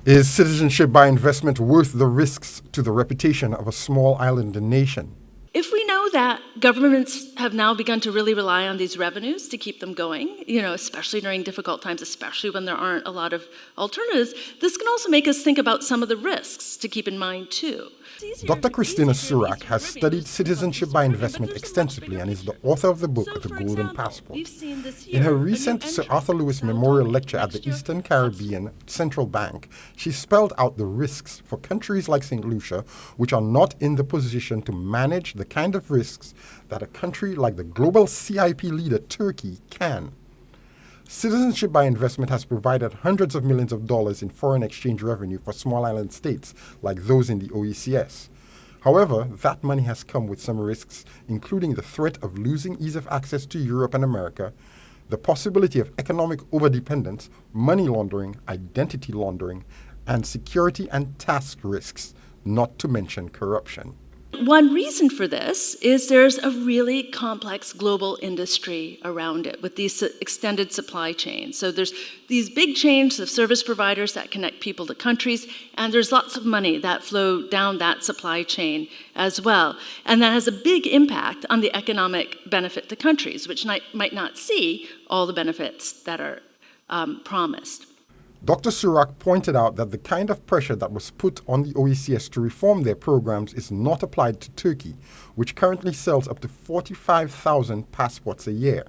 Is citizenship by investment worth the risks to the reputation of a small island nation? If we know that governments have now begun to really rely on these revenues to keep them going, especially during difficult times, especially when there aren't a lot of alternatives, this can also make us think about some of the risks to keep in mind too. Dr. Christina Surak has studied citizenship by investment extensively and is the author of the book, The Golden Passport. In her recent Sir Arthur Lewis Memorial Lecture at the Eastern Caribbean Central Bank, she spelled out the risks for countries like St. Lucia, which are not in the position to manage the kind of risks that a country like the global CIP leader Turkey can. Citizenship by investment has provided hundreds of millions of dollars in foreign exchange revenue for small island states like those in the OECS. However, that money has come with some risks, including the threat of losing ease of access to Europe and America, the possibility of economic overdependence, money laundering, identity laundering, and security and tax risks, not to mention corruption. One reason for this is there's a really complex global industry around it with these extended supply chains. So there's these big chains of service providers that connect people to countries, and there's lots of money that flow down that supply chain as well. And that has a big impact on the economic benefit to countries, which might not see all the benefits that are promised. Dr. Surak pointed out that the kind of pressure that was put on the OECS to reform their programs is not applied to Turkey, which currently sells up to 45,000 passports a year.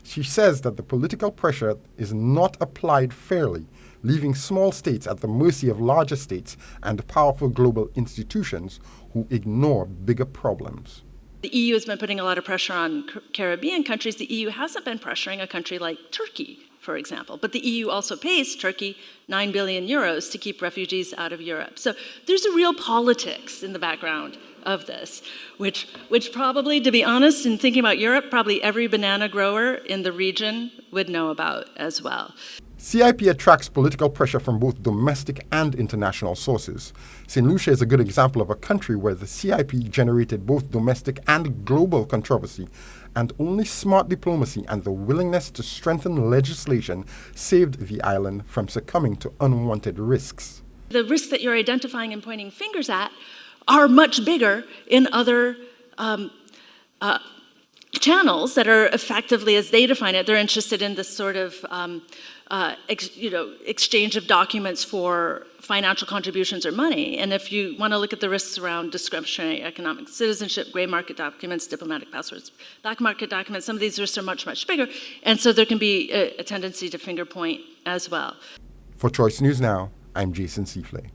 She says that the political pressure is not applied fairly, leaving small states at the mercy of larger states and powerful global institutions who ignore bigger problems. The EU has been putting a lot of pressure on Caribbean countries. The EU hasn't been pressuring a country like Turkey, for example. But the EU also pays Turkey 9 billion euros to keep refugees out of Europe. So there's a real politics in the background of this, which probably, to be honest, in thinking about Europe, probably every banana grower in the region would know about as well. CIP attracts political pressure from both domestic and international sources. St. Lucia is a good example of a country where the CIP generated both domestic and global controversy, and only smart diplomacy and the willingness to strengthen legislation saved the island from succumbing to unwanted risks. The risks that you're identifying and pointing fingers at are much bigger in other channels that are effectively, as they define it, they're interested in this sort of exchange of documents for financial contributions or money. And if you want to look at the risks around discretionary economic citizenship, gray market documents, diplomatic passports, black market documents, some of these risks are much, much bigger. And so there can be a tendency to finger point as well. For Choice News Now, I'm Jason Seafley.